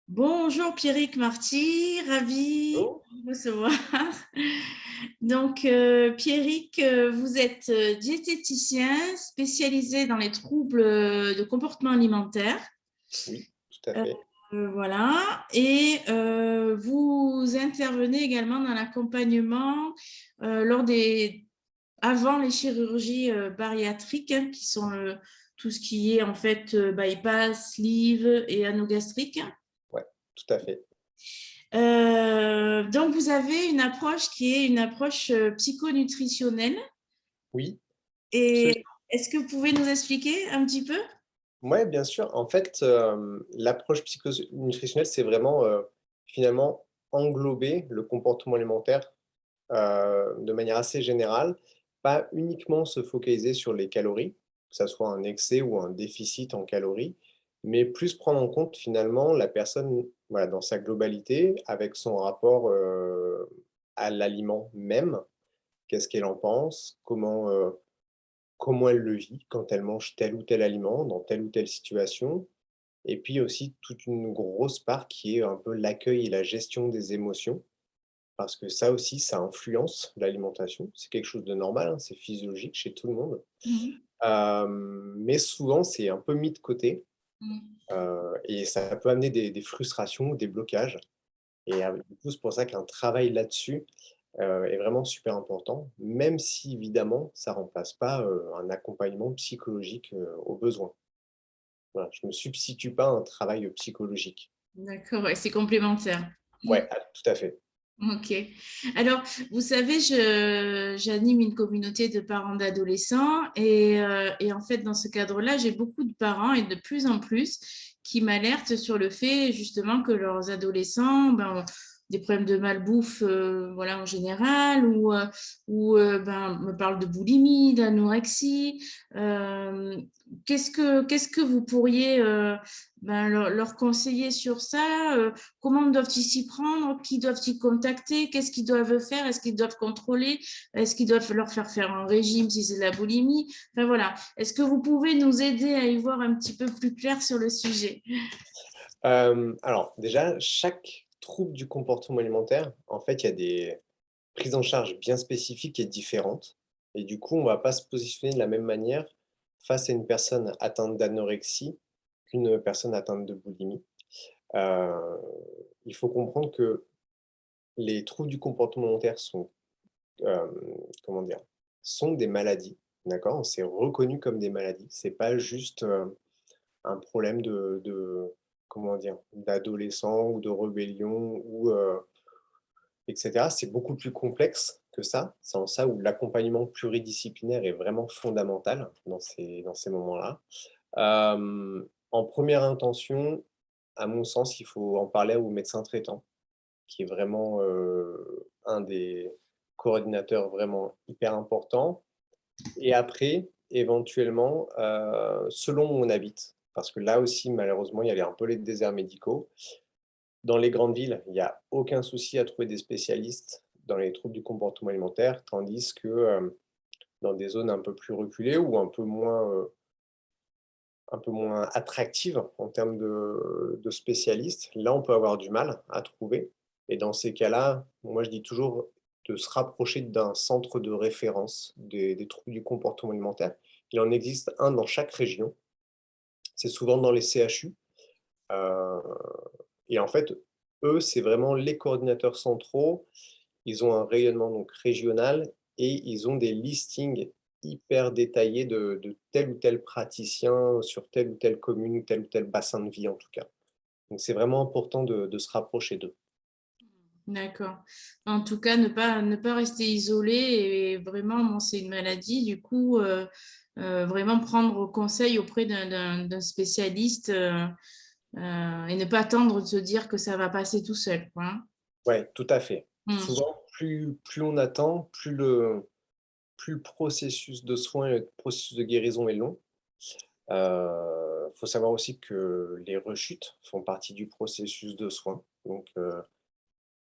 Bonjour Pierrick Marty, ravi Bonjour. de vous recevoir. Donc, Pierrick, vous êtes diététicien spécialisé dans les troubles de comportement alimentaire. Oui, tout à Euh, fait. voilà. Et vous intervenez également dans l'accompagnement lors avant les chirurgies bariatriques, hein, qui sont tout ce qui est en fait bypass, sleeve et anogastrique. Ouais, tout à fait. Donc, vous avez une approche qui est une approche psychonutritionnelle. Oui, absolument. Et est-ce que vous pouvez nous expliquer un petit peu? Ouais, bien sûr. En fait, l'approche psychonutritionnelle, c'est vraiment, finalement, englober le comportement alimentaire, de manière assez générale, pas uniquement se focaliser sur les calories, que ça soit un excès ou un déficit en calories, mais plus prendre en compte, finalement, la personne, voilà, dans sa globalité, avec son rapport, à l'aliment même. Qu'est-ce qu'elle en pense? Comment elle le vit quand elle mange tel ou tel aliment, dans telle ou telle situation. Et puis aussi toute une grosse part qui est un peu l'accueil et la gestion des émotions, parce que ça aussi, ça influence l'alimentation. C'est quelque chose de normal, hein, c'est physiologique chez tout le monde. Mhm. Mais souvent, c'est un peu mis de côté, Mhm. et ça peut amener des frustrations ou des blocages. Et du coup, c'est pour ça qu'un travail là-dessus, est vraiment super important, même si évidemment ça remplace pas, un accompagnement psychologique, au besoin. Voilà, je ne me substitue pas à un travail, psychologique. D'accord, ouais, c'est complémentaire. Ouais, tout à fait. Ok. Alors, vous savez, j'anime une communauté de parents d'adolescents et en fait, dans ce cadre-là, j'ai beaucoup de parents et de plus en plus qui m'alertent sur le fait justement que leurs adolescents ont des problèmes de malbouffe, voilà, en général, ou me parlent de boulimie, d'anorexie. Euh, qu'est-ce que vous pourriez leur conseiller sur ça? Comment doivent-ils s'y prendre? Qui doivent-ils contacter? Qu'est-ce qu'ils doivent faire? Est-ce qu'ils doivent contrôler? Est-ce qu'ils doivent leur faire un régime si c'est de la boulimie? Enfin voilà. Est-ce que vous pouvez nous aider à y voir un petit peu plus clair sur le sujet? Alors déjà, chaque trouble du comportement alimentaire, en fait, il y a des prises en charge bien spécifiques et différentes, et du coup, on va pas se positionner de la même manière face à une personne atteinte d'anorexie qu'une personne atteinte de boulimie. Heu, il faut comprendre que les troubles du comportement alimentaire sont, comment dire? Sont des maladies, d'accord? C'est reconnu comme des maladies. C'est pas juste, un problème de comment dire? D'adolescent ou de rébellion ou, et cetera. C'est beaucoup plus complexe que ça. C'est en ça où l'accompagnement pluridisciplinaire est vraiment fondamental dans ces moments-là. En première intention, à mon sens, il faut en parler au médecin traitant, qui est vraiment, un des coordinateurs vraiment hyper importants. Et après, éventuellement, selon où on habite, parce que là aussi, malheureusement, il y a un peu les déserts médicaux. Dans les grandes villes, il y a aucun souci à trouver des spécialistes dans les troubles du comportement alimentaire, tandis que, dans des zones un peu plus reculées ou un peu moins attractives en termes de spécialistes, là, on peut avoir du mal à trouver. Et dans ces cas-là, moi, je dis toujours de se rapprocher d'un centre de référence des troubles du comportement alimentaire. Il en existe un dans chaque région. C'est souvent dans les CHU, heu et en fait, eux, c'est vraiment les coordinateurs centraux. Ils ont un rayonnement donc régional et ils ont des listings hyper détaillés de tel ou tel praticien sur telle ou telle commune, tel ou tel bassin de vie en tout cas. Donc c'est vraiment important de se rapprocher d'eux. D'accord. En tout cas, ne pas rester isolé et vraiment, bon, c'est une maladie. Du coup, vraiment prendre conseil auprès d'un spécialiste et ne pas attendre de se dire que ça va passer tout seul, quoi, hein. Ouais, tout à fait. Mm. Souvent, plus on attend, plus le processus de soins et le processus de guérison est long. Faut savoir aussi que les rechutes font partie du processus de soins. Donc,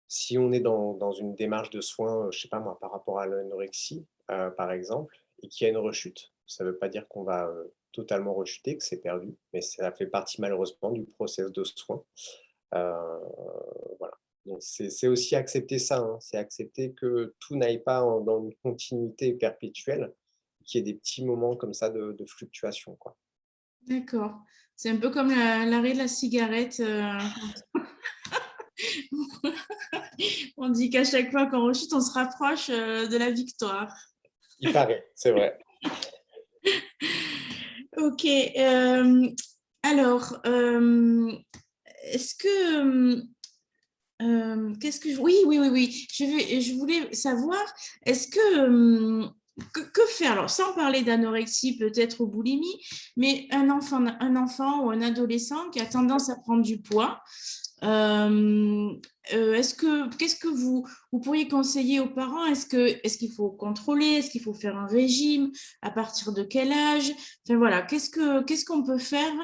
si on est dans une démarche de soins, je sais pas moi, par rapport à l'anorexie, par exemple, et qu'il y a une rechute, Ça ne veut pas dire qu'on va totalement rechuter, que c'est perdu, mais ça fait partie malheureusement du process de soins. Euh, voilà. Donc c'est aussi accepter ça, hein. C'est accepter que tout n'aille pas dans une continuité perpétuelle, qu'il y ait des petits moments comme ça de fluctuation, quoi. D'accord. C'est un peu comme l'arrêt de la cigarette. On dit qu'à chaque fois qu'on rechute, on se rapproche de la victoire. Il paraît, c'est vrai. Ok. Alors, est-ce que qu'est-ce que oui, oui, oui, oui. Je voulais savoir, est-ce que faire, alors sans parler d'anorexie peut-être ou boulimie, mais un enfant ou un adolescent qui a tendance à prendre du poids, qu'est-ce que vous pourriez conseiller aux parents? Est-ce qu'il faut contrôler? Est-ce qu'il faut faire un régime? À partir de quel âge? Enfin voilà, qu'est-ce qu'on peut faire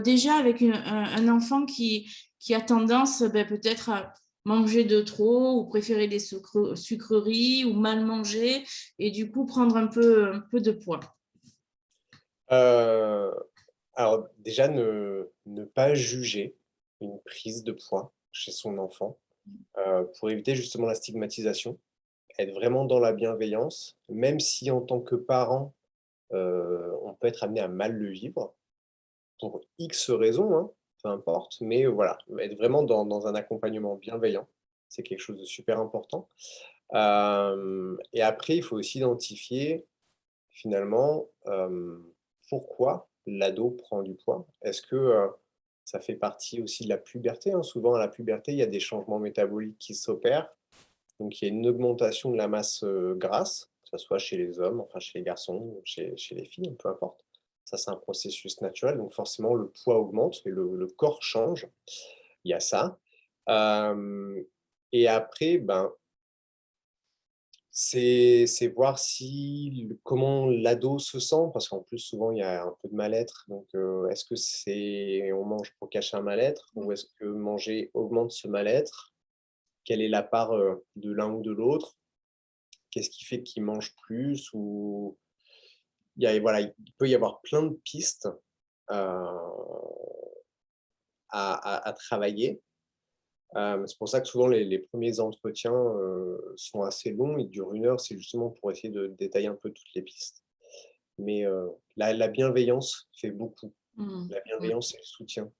déjà avec un enfant qui a tendance peut-être à manger de trop ou préférer des sucreries ou mal manger et du coup prendre un peu de poids. Euh, alors déjà, ne pas juger une prise de poids chez son enfant pour éviter justement la stigmatisation, être vraiment dans la bienveillance, même si en tant que parent, on peut être amené à mal le vivre pour X raisons, hein, peu importe, mais voilà, être vraiment dans un accompagnement bienveillant, c'est quelque chose de super important. Et après, il faut aussi identifier finalement pourquoi l'ado prend du poids. Est-ce que ça fait partie aussi de la puberté, hein? Souvent, à la puberté, il y a des changements métaboliques qui s'opèrent. Donc, il y a une augmentation de la masse grasse, que ce soit chez les hommes, enfin chez les garçons, ou chez les filles, peu importe. Ça, c'est un processus naturel. Donc, forcément, le poids augmente et le corps change. Il y a ça. Euh, et après, ben, c'est voir comment l'ado se sent, parce qu'en plus, souvent, il y a un peu de mal-être. Donc, est-ce que on mange pour cacher un mal-être, ou est-ce que manger augmente ce mal-être? Quelle est la part de l'un ou de l'autre? Qu'est-ce qui fait qu'il mange plus? Ou voilà, il peut y avoir plein de pistes à travailler. C'est pour ça que souvent les premiers entretiens sont assez longs, ils durent 1 heure, c'est justement pour essayer de détailler un peu toutes les pistes. Mais la bienveillance fait beaucoup. Mmh. La Ouais. bienveillance et le soutien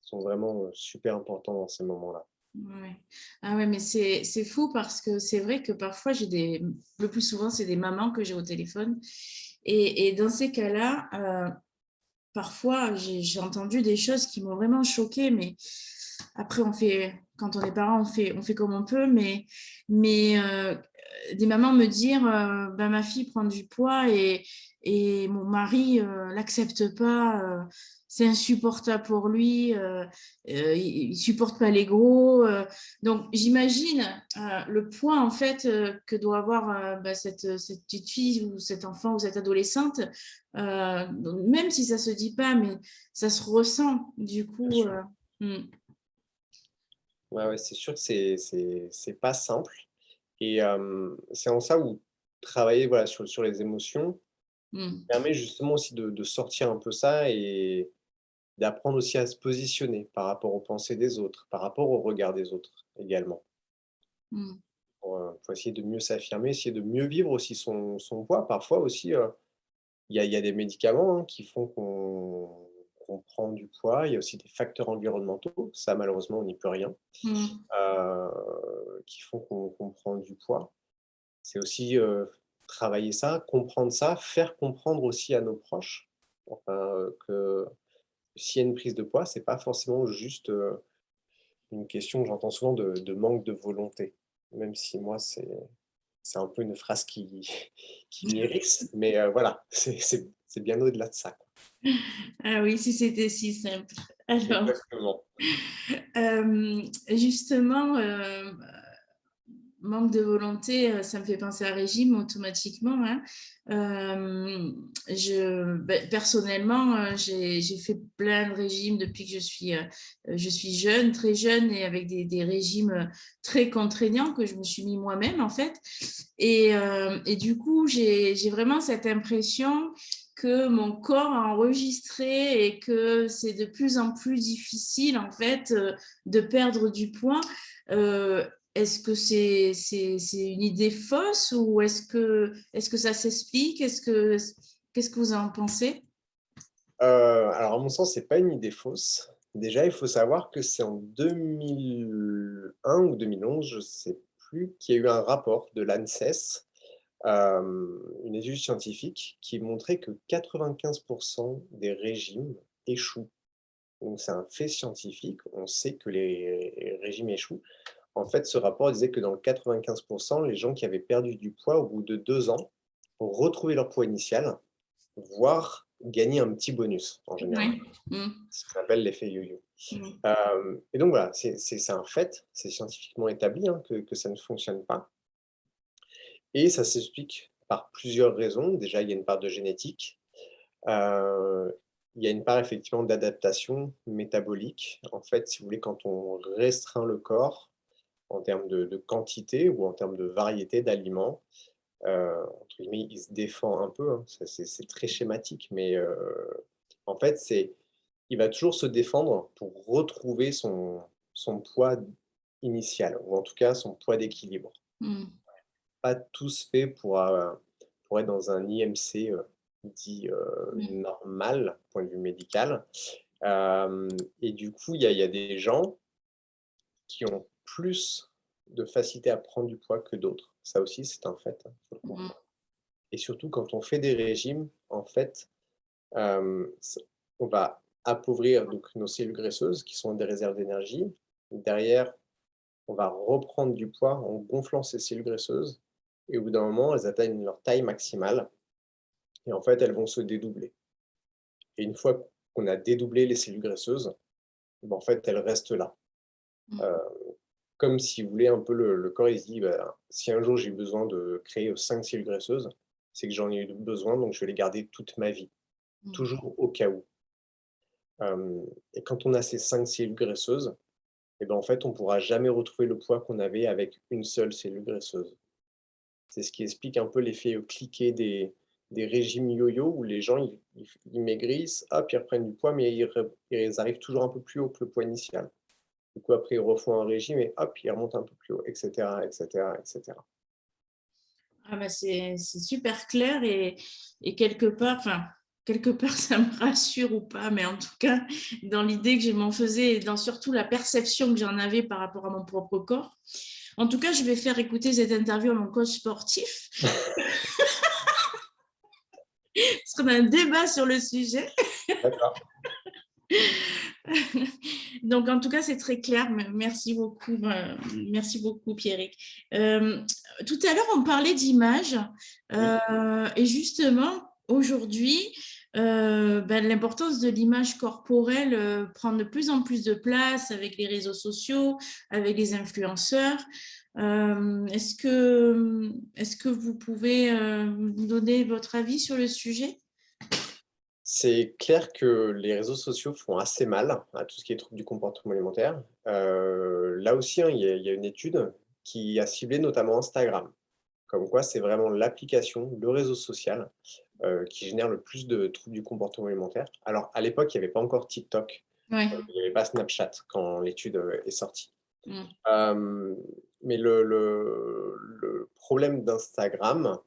sont vraiment super importants dans ces moments-là. Ouais. Ah ouais, mais c'est fou parce que c'est vrai que parfois le plus souvent c'est des mamans que j'ai au téléphone et dans ces cas-là, parfois j'ai entendu des choses qui m'ont vraiment choquée, mais après quand on est parent, on fait comme on peut, mais des mamans me dire, ben, ma fille prend du poids et mon mari l'accepte pas, c'est insupportable pour lui, il supporte pas les gros. Donc j'imagine le poids en fait que doit avoir ben, cette petite fille ou cet enfant ou cette adolescente, donc, même si ça se dit pas, mais ça se ressent du Bien coup. sûr. Ouais, ouais, c'est sûr que c'est pas simple. Et c'est en ça où travailler voilà, sur les émotions Mm, permet justement aussi de sortir un peu ça et d'apprendre aussi à se positionner par rapport aux pensées des autres, par rapport au regard des autres également. mm, Pour essayer de mieux s'affirmer, essayer de mieux vivre aussi son poids. Parfois aussi, il y a des médicaments, hein, qui font qu'on prend du poids. Il y a aussi des facteurs environnementaux, ça malheureusement on n'y peut rien, mm. qui font qu'on prend du poids. C'est aussi, travailler ça, comprendre ça, faire comprendre aussi à nos proches, enfin, que s'il y a une prise de poids, c'est pas forcément juste, une question que j'entends souvent de manque de volonté. Même si moi c'est un peu une phrase qui qui m'irrite, mais voilà, c'est bien au-delà de ça, quoi. Ah oui, si c'était si simple. Alors, Exactement. justement, manque de volonté, ça me fait penser à régime automatiquement, hein. Personnellement, j'ai fait plein de régimes depuis que je suis jeune, très jeune, et avec des régimes très contraignants que je me suis mis moi-même, en fait. Et du coup, j'ai vraiment cette impression que mon corps a enregistré et que c'est de plus en plus difficile, en fait, de perdre du poids. Euh, Est-ce que c'est une idée fausse ou est-ce que ça s'explique? Qu'est-ce que vous en pensez? Alors, à mon sens, c'est pas une idée fausse. Déjà, il faut savoir que c'est en 2001 ou 2011, je sais plus, qu'il y a eu un rapport de l'ANSES, une étude scientifique qui montrait que 95 des régimes échouent. Donc c'est un fait scientifique, on sait que les régimes échouent. En fait, ce rapport disait que dans le 95 les gens qui avaient perdu du poids au bout de 2 ans retrouvaient leur poids initial, voire gagner un petit bonus en général. Oui. Mm. Ce qu'on appelle l'effet yo-yo. Mm. Et donc voilà, c'est un fait, c'est scientifiquement établi, hein, que ça ne fonctionne pas et ça s'explique par plusieurs raisons. Déjà, il y a une part de génétique, il y a une part effectivement d'adaptation métabolique. En fait, si vous voulez, quand on restreint le corps en termes de quantité ou en termes de variété d'aliments, entre guillemets, il se défend un peu, hein, ça c'est très schématique, mais en fait, il va toujours se défendre pour retrouver son poids initial ou en tout cas son poids d'équilibre. Mm. Pas tous faits pour être dans un IMC, dit, Mm. normal, point de vue médical. Et du coup, il y a des gens qui ont plus de facilité à prendre du poids que d'autres. Ça aussi, c'est un fait, hein, faut le Mm. comprendre. Et surtout quand on fait des régimes, en fait, c on va appauvrir donc nos cellules graisseuses qui sont des réserves d'énergie. Derrière, on va reprendre du poids en gonflant ces cellules graisseuses et au bout d'un moment, elles atteignent leur taille maximale et en fait, elles vont se dédoubler. Et une fois qu'on a dédoublé les cellules graisseuses, ben, en fait, elles restent là. Mm. Heu, Comme si vous voulez un peu le corps, il se dit: «Bah, si un jour j'ai besoin de créer, 5 cellules graisseuses, c'est que j'en ai eu besoin, donc je vais les garder toute ma vie, Mm. toujours au cas où». Et quand on a ces 5 cellules graisseuses et ben, en fait, on pourra jamais retrouver le poids qu'on avait avec une seule cellule graisseuse. C'est ce qui explique un peu l'effet, cliquet des régimes yo-yo où les gens ils maigrissent, hop, ils reprennent du poids, mais ils arrivent toujours un peu plus haut que le poids initial. Du coup, après, ils refont un régime et hop, ils remontent un peu plus haut et cetera et cetera et cetera. Ah bah c'est super clair et quelque part, enfin, quelque part, ça me rassure ou pas, mais en tout cas, dans l'idée que je m'en faisais et dans surtout la perception que j'en avais par rapport à mon propre corps. En tout cas, je vais faire écouter cette interview à mon coach sportif, parce qu'on a un débat sur le sujet. D'accord. Donc, en tout cas, c'est très clair. Merci beaucoup, Pierrick. Tout à l'heure, on parlait d'images. Oui. Et justement, aujourd'hui, l'importance de l'image corporelle prend de plus en plus de place avec les réseaux sociaux, avec les influenceurs. Est-ce que vous pouvez me donner votre avis sur le sujet? C'est clair que les réseaux sociaux font assez mal à tout ce qui est troubles du comportement alimentaire. Là aussi, hein, il y a une étude qui a ciblé notamment Instagram. Comme quoi, c'est vraiment l'application, le réseau social, qui génère le plus de troubles du comportement alimentaire. Alors, à l'époque, il n'y avait pas encore TikTok, Oui. il n'y avait pas Snapchat quand l'étude, est sortie. Mm. Mais le problème d'Instagram,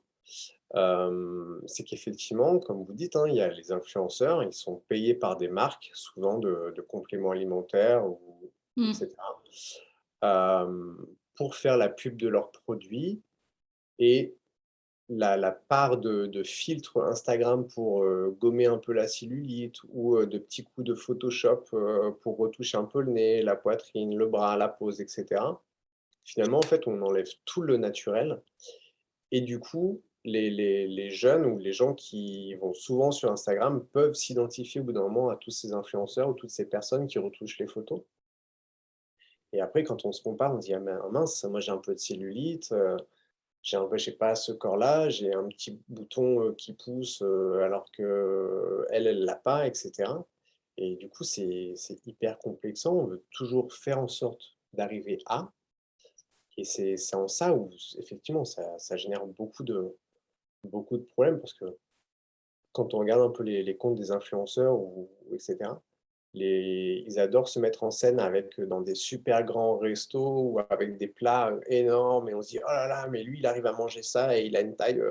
c'est qu'effectivement, comme vous dites, hein, il y a les influenceurs, ils sont payés par des marques, souvent de compléments alimentaires ou et Mm. cetera, pour faire la pub de leurs produits et la part de filtres Instagram pour, gommer un peu la cellulite ou, de petits coups de Photoshop, pour retoucher un peu le nez, la poitrine, le bras, la pose et cetera. Finalement, en fait, on enlève tout le naturel et du coup, les jeunes ou les gens qui vont souvent sur Instagram peuvent s'identifier au bout d'un moment à tous ces influenceurs ou toutes ces personnes qui retouchent les photos Et après, quand on se compare, on se dit: «Ah mince, moi j'ai un peu de cellulite, j'ai un peu, je sais pas, ce corps-là, j'ai un petit bouton, qui pousse, alors qu'elle, elle l'a pas» et cetera. Et du coup, c'est hyper complexant. On veut toujours faire en sorte d'arriver à, et c'est en ça où effectivement ça génère beaucoup de problèmes, parce que quand on regarde un peu les comptes des influenceurs ou et cetera, ils adorent se mettre en scène avec, dans des super grands restos ou avec des plats, énormes, et on se dit: «Oh là là, mais lui, il arrive à manger ça et il a une taille,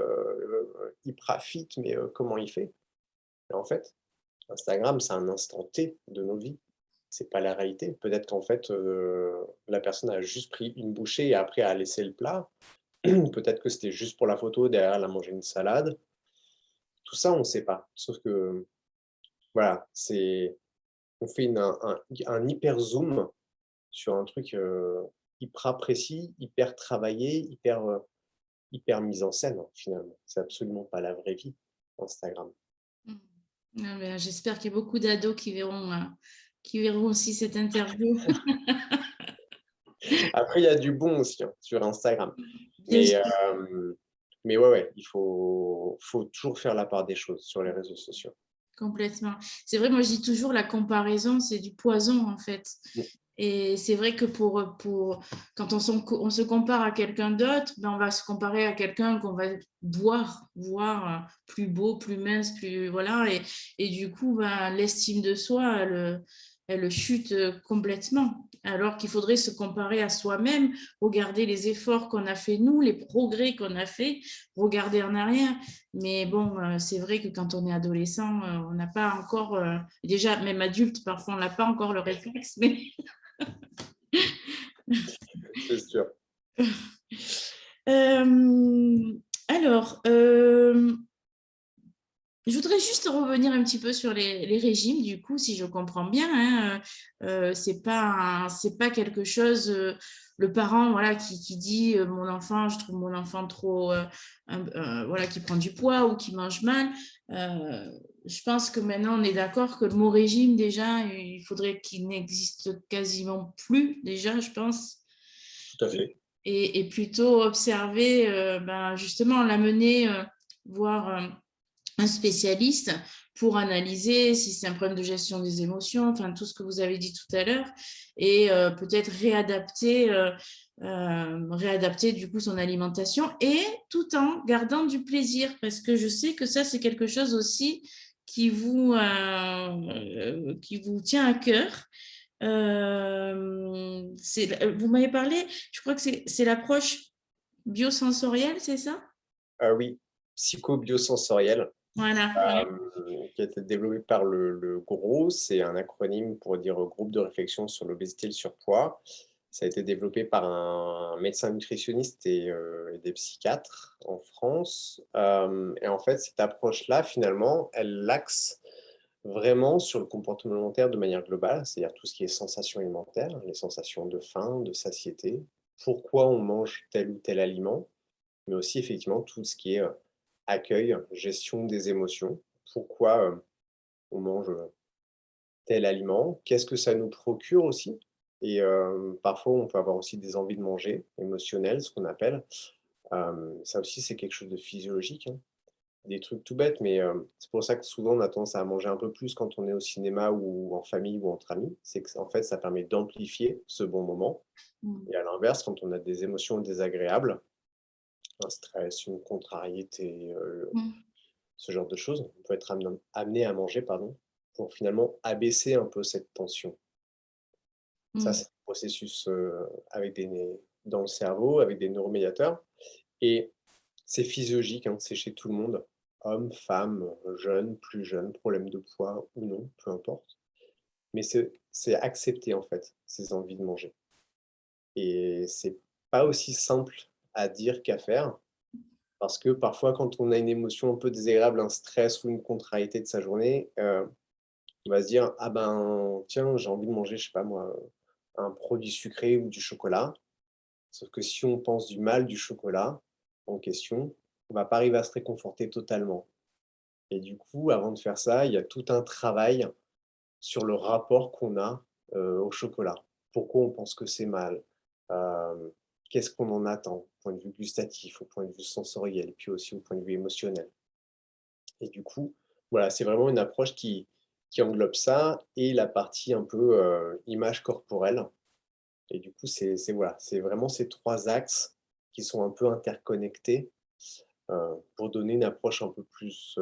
hyper fit, mais comment il fait?» Et en fait, Instagram, c'est un instant T de nos vies. C'est pas la réalité. Peut-être qu'en fait, la personne a juste pris une bouchée et après a laissé le plat. Peut-être que c'était juste pour la photo, derrière elle a mangé une salade. Tout ça, on ne sait pas. Sauf que, voilà, on fait un hyper zoom sur un truc, hyper précis, hyper travaillé, hyper mis en scène, finalement. C'est absolument pas la vraie vie, Instagram. Mmh. Ah ben, j'espère qu'il y a beaucoup d'ados qui verront aussi cette interview. Après, il y a du bon aussi, hein, sur Instagram. Bien Mais, sûr, ouais, ouais, il faut toujours faire la part des choses sur les réseaux sociaux. complètement. C'est vrai, moi je dis toujours la comparaison, c'est du poison en fait. Mmh, Et c'est vrai que quand on se compare à quelqu'un d'autre, ben on va se comparer à quelqu'un qu'on va voir plus beau, plus mince, plus voilà. Et du coup, ben, l'estime de soi, elle chute complètement. Alors qu'il faudrait se comparer à soi-même, regarder les efforts qu'on a fait nous, les progrès qu'on a fait, regarder en arrière. Mais bon, c'est vrai que quand on est adolescent, on n'a pas encore, déjà même adulte, parfois on n'a pas encore le réflexe, mais c'est sûr. Alors, je voudrais juste revenir un petit peu sur les régimes, du coup, si je comprends bien, hein, c'est pas quelque chose, le parent, voilà, qui dit, mon enfant, je trouve mon enfant trop, voilà, qui prend du poids ou qui mange mal. Je pense que maintenant, on est d'accord que le mot régime, déjà, il faudrait qu'il n'existe quasiment plus, déjà, je pense. Tout à fait. Et plutôt observer, ben, justement, l'amener voir un spécialiste pour analyser si c'est un problème de gestion des émotions, enfin tout ce que vous avez dit tout à l'heure, et peut-être réadapter du coup son alimentation, et tout en gardant du plaisir, parce que je sais que ça c'est quelque chose aussi qui vous tient à cœur. Vous m'avez parlé, je crois que c'est l'approche biosensorielle, c'est ça? Oui, psycho-biosensoriel, Voilà, ouais. qui a été développé par le GROS, c'est un acronyme pour dire, Groupe de réflexion sur l'obésité et le surpoids. Ça a été développé par un médecin nutritionniste et des psychiatres en France, et en fait, cette approche-là, finalement, elle l'axe vraiment sur le comportement alimentaire de manière globale, c'est-à-dire tout ce qui est sensations alimentaires, les sensations de faim, de satiété, pourquoi on mange tel ou tel aliment, mais aussi effectivement tout ce qui est, accueil, gestion des émotions. Pourquoi, on mange, tel aliment? Qu'est-ce que ça nous procure aussi? Et parfois on peut avoir aussi des envies de manger émotionnelles, ce qu'on appelle. Ça aussi c'est quelque chose de physiologique, hein. Des trucs tout bêtes, mais c'est pour ça que souvent on a tendance à manger un peu plus quand on est au cinéma ou en famille ou entre amis. C'est que en fait ça permet d'amplifier ce bon moment, Mm. et à l'inverse, quand on a des émotions désagréables, un stress, une contrariété, Mm. ce genre de choses. On peut être amené à manger, pardon, pour finalement abaisser un peu cette tension. Ça, Mm. c'est un processus, avec dans le cerveau, avec des neuromédiateurs, et c'est physiologique, hein, c'est chez tout le monde, hommes, femmes, jeunes, plus jeunes, problème de poids ou non, peu importe. Mais c'est accepter, en fait, ces envies de manger, et c'est pas aussi simple à dire qu'à faire. Parce que parfois, quand on a une émotion un peu désagréable, un stress ou une contrariété de sa journée, on va se dire: «Ah ben, tiens, j'ai envie de manger, je sais pas moi, un produit sucré ou du chocolat». Sauf que si on pense du mal du chocolat en question, on va pas arriver à se réconforter totalement, et du coup, avant de faire ça, il y a tout un travail sur le rapport qu'on a, au chocolat. pourquoi on pense que c'est mal, euh, qu'est-ce qu'on en attend, au point de vue gustatif, au point de vue sensoriel, puis aussi au point de vue émotionnel. Et du coup, voilà, c'est vraiment une approche qui englobe ça et la partie un peu image corporelle. Et du coup, voilà, c'est vraiment ces trois axes qui sont un peu interconnectés pour donner une approche un peu plus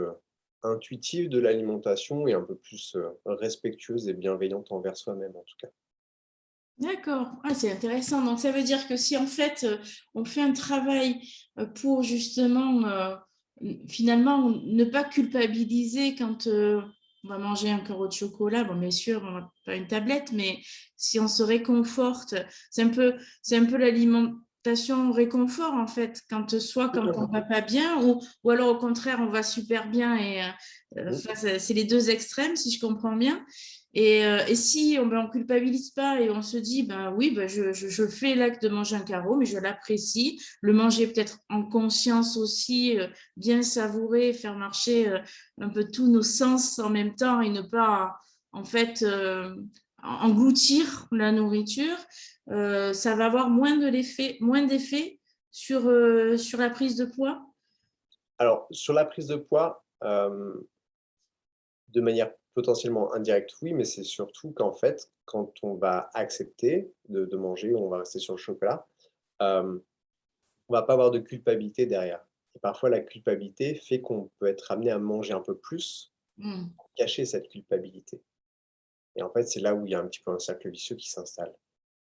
intuitive de l'alimentation et un peu plus respectueuse et bienveillante envers soi-même en tout cas. D'accord, ah, c'est intéressant. Donc, ça veut dire que si en fait, on fait un travail pour justement, finalement, ne pas culpabiliser quand on va manger un carreau de chocolat, bon, bien sûr, pas une tablette, mais si on se réconforte, c'est un peu l'alimentation réconfort en fait, quand on va pas bien, ou alors au contraire, on va super bien et Mmh. c'est les deux extrêmes, si je comprends bien. Et si on ne culpabilise pas et on se dit, ben oui, ben je fais l'acte de manger un carreau, mais je l'apprécie, le manger peut-être en conscience aussi, bien savourer, faire marcher un peu tous nos sens en même temps et ne pas, en fait, engloutir la nourriture, ça va avoir moins d'effet sur la prise de poids. Alors sur la prise de poids, de manière potentiellement indirecte, oui, mais c'est surtout qu'en fait, quand on va accepter de manger, on va rester sur le chocolat, on va pas avoir de culpabilité derrière. Et parfois la culpabilité fait qu'on peut être amené à manger un peu plus Mm. pour cacher cette culpabilité. Et en fait, c'est là où il y a un petit peu un cercle vicieux qui s'installe.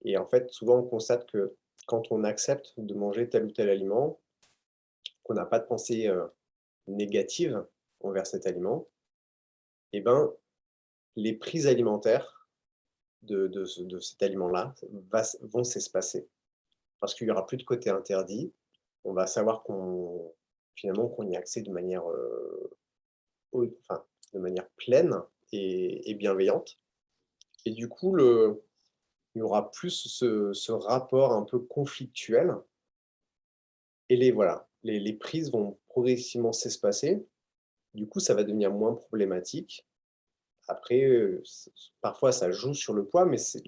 Et en fait, souvent on constate que quand on accepte de manger tel ou tel aliment, qu'on n'a pas de pensée, négative envers cet aliment, et ben, les prises alimentaires de cet aliment-là vont s'espacer. Parce qu'il y aura plus de côté interdit. On va savoir finalement, qu'on y a accès de manière, enfin, de manière pleine et bienveillante. Et du coup, il y aura plus ce rapport un peu conflictuel et les prises vont progressivement s'espacer. Du coup, ça va devenir moins problématique. Après, parfois ça joue sur le poids, mais c'est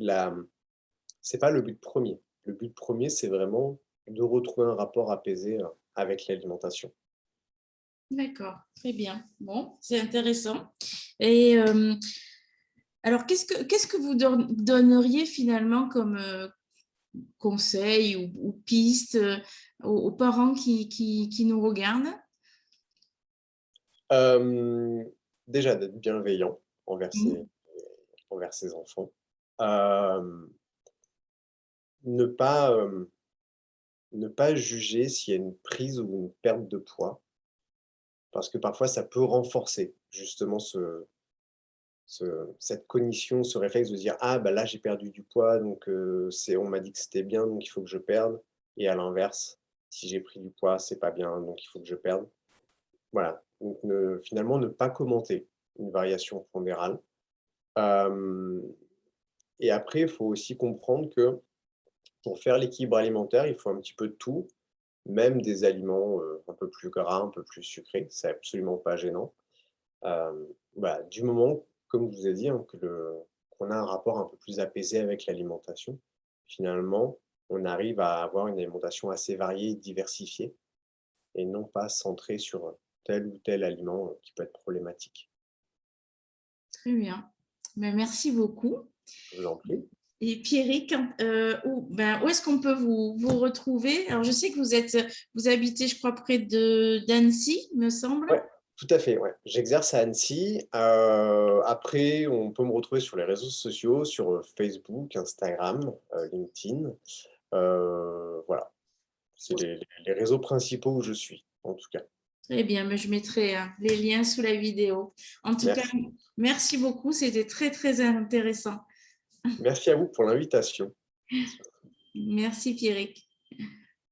pas le but premier. Le but premier, c'est vraiment de retrouver un rapport apaisé, avec l'alimentation. D'accord, très bien. Bon, c'est intéressant. Et alors, qu'est-ce que vous donneriez finalement comme conseil ou piste aux parents qui nous regardent? Hem, Déjà d'être bienveillant envers Mhm. ses enfants. Hem, ne pas, ne pas juger s'il y a une prise ou une perte de poids, parce que parfois ça peut renforcer justement cette cognition, ce réflexe de dire: «Ah bah là j'ai perdu du poids donc on m'a dit que c'était bien donc il faut que je perde» et à l'inverse, si j'ai pris du poids, c'est pas bien donc il faut que je perde. Voilà, donc finalement ne pas commenter une variation pondérale. Hem Et après, il faut aussi comprendre que pour faire l'équilibre alimentaire, il faut un petit peu de tout, même des aliments, un peu plus gras, un peu plus sucrés, c'est absolument pas gênant. Voilà, du moment, comme je vous ai dit, hein, qu'on a un rapport un peu plus apaisé avec l'alimentation, finalement, on arrive à avoir une alimentation assez variée et diversifiée et non pas centrée sur, tel ou tel aliment, qui peut être problématique. Très bien. Ben, merci beaucoup. Je vous en prie. Et Pierrick, où est-ce qu'on peut vous retrouver? Alors, je sais que vous habitez, je crois, près d'Annecy, me semble. Ouais, tout à fait, ouais. J'exerce à Annecy. Après, on peut me retrouver sur les réseaux sociaux, sur, Facebook, Instagram, LinkedIn. Voilà, c'est les réseaux principaux où je suis, en tout cas. Très bien, mais je mettrai les liens sous la vidéo. En tout cas, Merci. merci beaucoup, c'était très, très intéressant. Merci à vous pour l'invitation. Merci Pierrick.